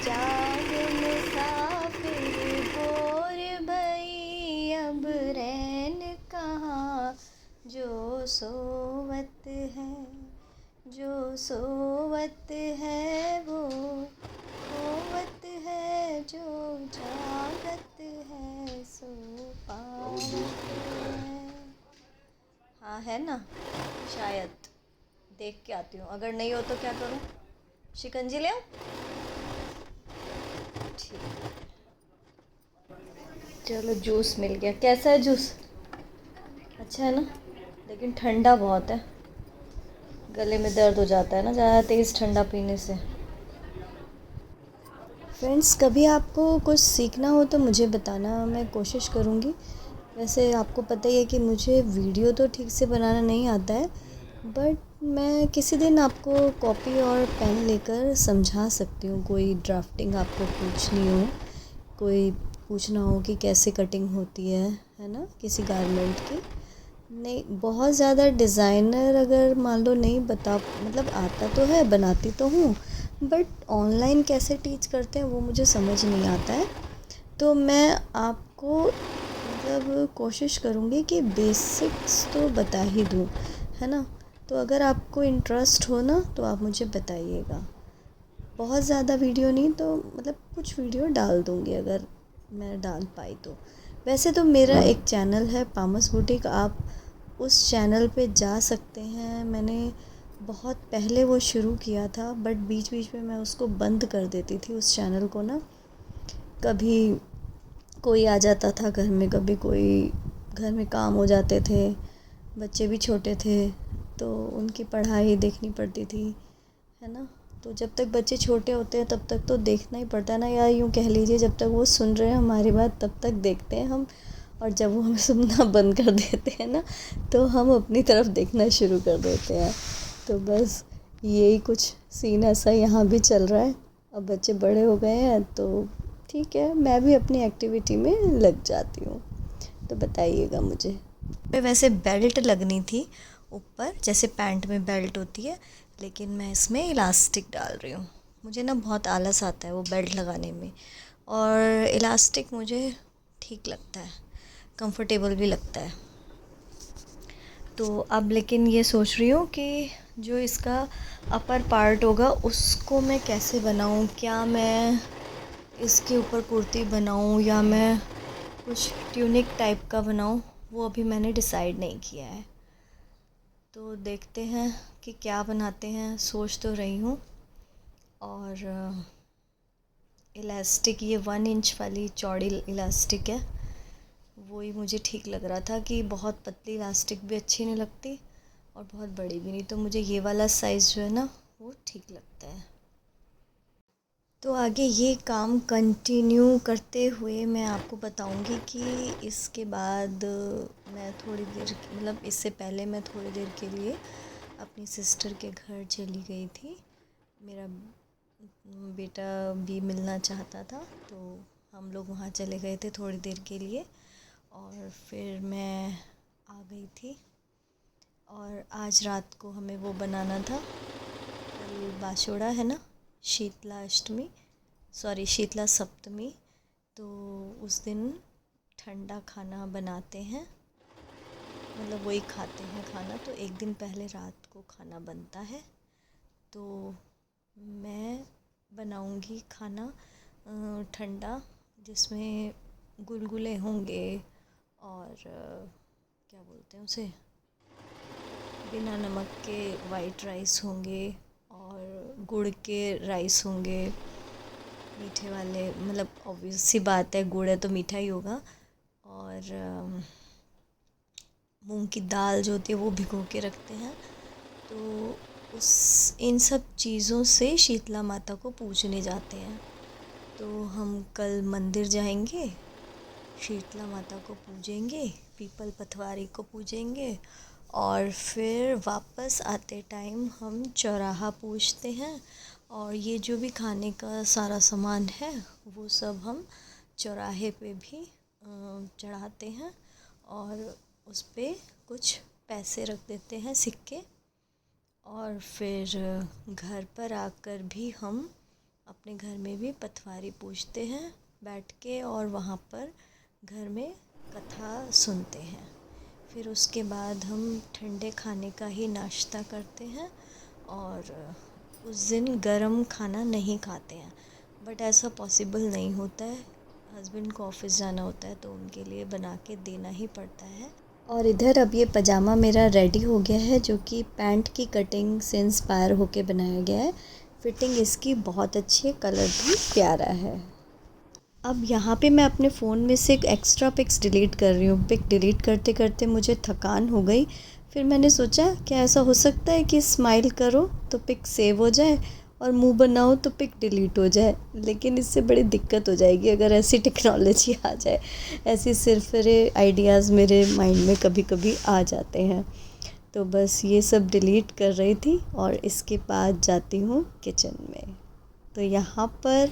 जाग मुसाफिर भोर भई, अब रैन कहाँ जो सोवत है, जो सोवत है वो होवत है, जो जागत है सो पावत है। हाँ है ना, शायद देख के आती हूँ, अगर नहीं हो तो क्या करूँ, शिकंजी ले आऊँ? ठीक, चलो जूस मिल गया। कैसा है जूस? अच्छा है ना, लेकिन ठंडा बहुत है, गले में दर्द हो जाता है ना ज़्यादा तेज़ ठंडा पीने से। फ्रेंड्स, कभी आपको कुछ सीखना हो तो मुझे बताना, मैं कोशिश करूँगी। वैसे आपको पता ही है कि मुझे वीडियो तो ठीक से बनाना नहीं आता है, बट मैं किसी दिन आपको कॉपी और पेन लेकर समझा सकती हूँ। कोई ड्राफ्टिंग आपको पूछनी हो, कोई पूछना हो कि कैसे कटिंग होती है ना, किसी गारमेंट की। नहीं, बहुत ज़्यादा डिज़ाइनर अगर मान लो नहीं बता, मतलब आता तो है, बनाती तो हूँ, बट ऑनलाइन कैसे टीच करते हैं वो मुझे समझ नहीं आता है। तो मैं आपको मतलब कोशिश करूँगी कि बेसिक्स तो बता ही दूँ, है ना। तो अगर आपको इंटरेस्ट हो ना तो आप मुझे बताइएगा। बहुत ज़्यादा वीडियो नहीं तो मतलब कुछ वीडियो डाल दूँगी अगर मैं डाल पाई तो। वैसे तो मेरा एक चैनल है पामस बुटीक, आप उस चैनल पे जा सकते हैं। मैंने बहुत पहले वो शुरू किया था, बट बीच बीच में मैं उसको बंद कर देती थी उस चैनल को ना। कभी कोई आ जाता था घर में, कभी कोई घर में काम हो जाते थे, बच्चे भी छोटे थे तो उनकी पढ़ाई देखनी पड़ती थी, है ना। तो जब तक बच्चे छोटे होते हैं तब तक तो देखना ही पड़ता है ना, या यूँ कह लीजिए जब तक वो सुन रहे हैं हमारी बात तब तक देखते हैं हम, और जब वो हमें सुनना बंद कर देते हैं ना तो हम अपनी तरफ देखना शुरू कर देते हैं। तो बस यही कुछ सीन ऐसा यहाँ भी चल रहा है। अब बच्चे बड़े हो गए हैं तो ठीक है, मैं भी अपनी एक्टिविटी में लग जाती हूँ। तो बताइएगा मुझे। वैसे बेल्ट लगनी थी ऊपर, जैसे पैंट में बेल्ट होती है, लेकिन मैं इसमें इलास्टिक डाल रही हूँ। मुझे ना बहुत आलस आता है वो बेल्ट लगाने में, और इलास्टिक मुझे ठीक लगता है, कंफर्टेबल भी लगता है। तो अब लेकिन ये सोच रही हूँ कि जो इसका अपर पार्ट होगा उसको मैं कैसे बनाऊँ, क्या मैं इसके ऊपर कुर्ती बनाऊँ या मैं कुछ ट्यूनिक टाइप का बनाऊँ, वो अभी मैंने डिसाइड नहीं किया है। तो देखते हैं कि क्या बनाते हैं, सोच तो रही हूँ। और इलास्टिक ये 1 इंच वाली चौड़ी इलास्टिक है, वही मुझे ठीक लग रहा था कि बहुत पतली इलास्टिक भी अच्छी नहीं लगती और बहुत बड़ी भी नहीं, तो मुझे ये वाला साइज़ जो है ना वो ठीक लगता है। तो आगे ये काम कंटिन्यू करते हुए मैं आपको बताऊंगी कि इसके बाद मैं थोड़ी देर, मतलब इससे पहले मैं थोड़ी देर के लिए अपनी सिस्टर के घर चली गई थी। मेरा बेटा भी मिलना चाहता था तो हम लोग वहाँ चले गए थे थोड़ी देर के लिए, और फिर मैं आ गई थी। और आज रात को हमें वो बनाना था, कल बाशोड़ा है ना, शीतला अष्टमी, सॉरी शीतला सप्तमी, तो उस दिन ठंडा खाना बनाते हैं, मतलब वही खाते हैं खाना, तो एक दिन पहले रात को खाना बनता है। तो मैं बनाऊंगी खाना ठंडा, जिसमें गुलगुले होंगे और क्या बोलते हैं उसे, बिना नमक के वाइट राइस होंगे और गुड़ के राइस होंगे, मीठे वाले, मतलब ऑब्वियस सी बात है गुड़ है तो मीठा ही होगा। और मूंग की दाल जो होती है वो भिगो के रखते हैं। तो उस इन सब चीज़ों से शीतला माता को पूजने जाते हैं। तो हम कल मंदिर जाएंगे, शीतला माता को पूजेंगे, पीपल पथवारी को पूजेंगे, और फिर वापस आते टाइम हम चौराहा पूजते हैं, और ये जो भी खाने का सारा सामान है वो सब हम चौराहे पे भी चढ़ाते हैं, और उस पे कुछ पैसे रख देते हैं, सिक्के। और फिर घर पर आकर भी हम अपने घर में भी पटवारी पूजते हैं बैठ के, और वहाँ पर घर में कथा सुनते हैं। फिर उसके बाद हम ठंडे खाने का ही नाश्ता करते हैं, और उस दिन गरम खाना नहीं खाते हैं। बट ऐसा पॉसिबल नहीं होता है, हस्बैंड को ऑफिस जाना होता है तो उनके लिए बना के देना ही पड़ता है। और इधर अब ये पजामा मेरा रेडी हो गया है, जो कि पैंट की कटिंग से इंस्पायर होके बनाया गया है। फिटिंग इसकी बहुत अच्छी है, कलर भी प्यारा है। अब यहाँ पे मैं अपने फ़ोन में से एक एक्स्ट्रा पिक्स डिलीट कर रही हूँ। पिक डिलीट करते करते मुझे थकान हो गई। फिर मैंने सोचा क्या ऐसा हो सकता है कि स्माइल करो तो पिक सेव हो जाए और मुंह बनाओ तो पिक डिलीट हो जाए। लेकिन इससे बड़ी दिक्कत हो जाएगी अगर ऐसी टेक्नोलॉजी आ जाए। ऐसी सिरफिरे आइडियाज़ मेरे माइंड में कभी कभी आ जाते हैं। तो बस ये सब डिलीट कर रही थी और इसके बाद जाती हूँ किचन में। तो यहाँ पर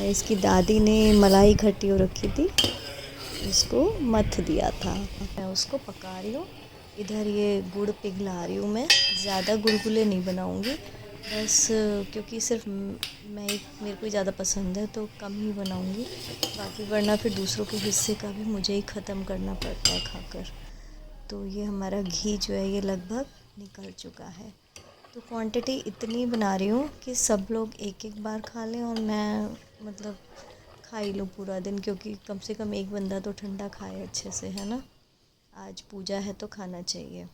इसकी दादी ने मलाई इकट्ठी हो रखी थी, उसको मथ दिया था, मैं उसको पका रही हूँ। इधर ये गुड़ पिघला रही हूँ मैं। ज़्यादा गुलगुले नहीं बनाऊँगी, बस क्योंकि सिर्फ मेरे को ज़्यादा पसंद है तो कम ही बनाऊँगी। बाकी वरना फिर दूसरों के हिस्से का भी मुझे ही ख़त्म करना पड़ता है खाकर। तो ये हमारा घी जो है ये लगभग निकल चुका है। तो क्वांटिटी इतनी बना रही हूँ कि सब लोग एक एक बार खा लें और मैं मतलब खा ही लूँ पूरा दिन, क्योंकि कम से कम एक बंदा तो ठंडा खाए अच्छे से, है ना। आज पूजा है तो खाना चाहिए।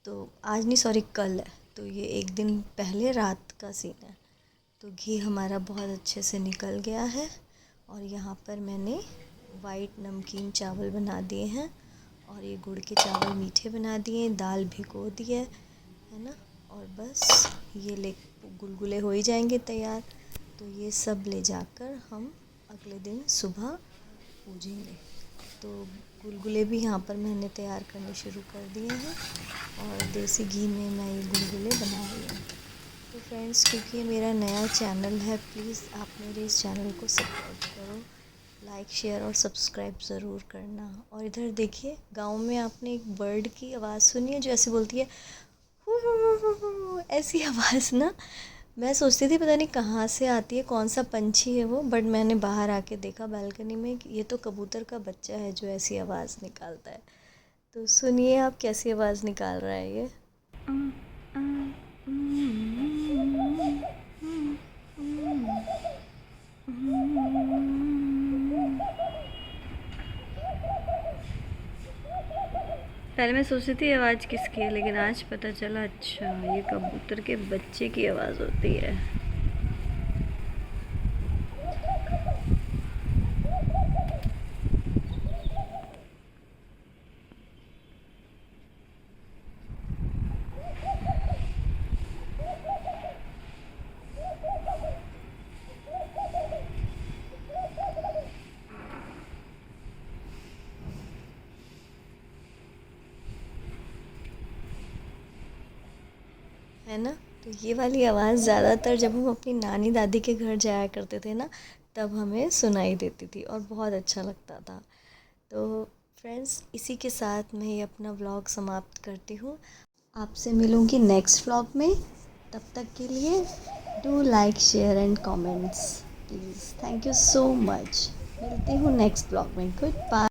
तो आज नहीं, सॉरी कल है, तो ये एक दिन पहले रात का सीन है। तो घी हमारा बहुत अच्छे से निकल गया है और यहाँ पर मैंने वाइट नमकीन चावल बना दिए हैं और ये गुड़ के चावल मीठे बना दिए, दाल भिगो दी है ना। और बस ये ले गुलगुले हो ही जाएंगे तैयार। तो ये सब ले जाकर हम अगले दिन सुबह पूजेंगे। तो गुलगुले भी यहाँ पर मैंने तैयार करने शुरू कर दिए हैं और देसी घी में मैं ये गुलगुले बना रही हूँ। तो फ्रेंड्स, क्योंकि ये मेरा नया चैनल है, प्लीज़ आप मेरे इस चैनल को सपोर्ट करो, लाइक शेयर और सब्सक्राइब ज़रूर करना। और इधर देखिए, गांव में आपने एक बर्ड की आवाज़ सुनी है जो ऐसे बोलती है, ऐसी आवाज़ ना। मैं सोचती थी पता नहीं कहाँ से आती है, कौन सा पंछी है वो, बट मैंने बाहर आके देखा बालकनी में कि ये तो कबूतर का बच्चा है जो ऐसी आवाज़ निकालता है। तो सुनिए आप कैसी आवाज़ निकाल रहा है ये। पहले मैं सोचती थी आवाज़ किसकी है, लेकिन आज पता चला अच्छा ये कबूतर के बच्चे की आवाज़ होती है। है ना। तो ये वाली आवाज़ ज़्यादातर जब हम अपनी नानी दादी के घर जाया करते थे ना, तब हमें सुनाई देती थी और बहुत अच्छा लगता था। तो फ्रेंड्स, इसी के साथ मैं ये अपना व्लॉग समाप्त करती हूँ। आपसे मिलूँगी नेक्स्ट व्लॉग में। तब तक के लिए do like share and comments please. Thank you so much. मिलती हूँ नेक्स्ट व्लॉग में। Good bye.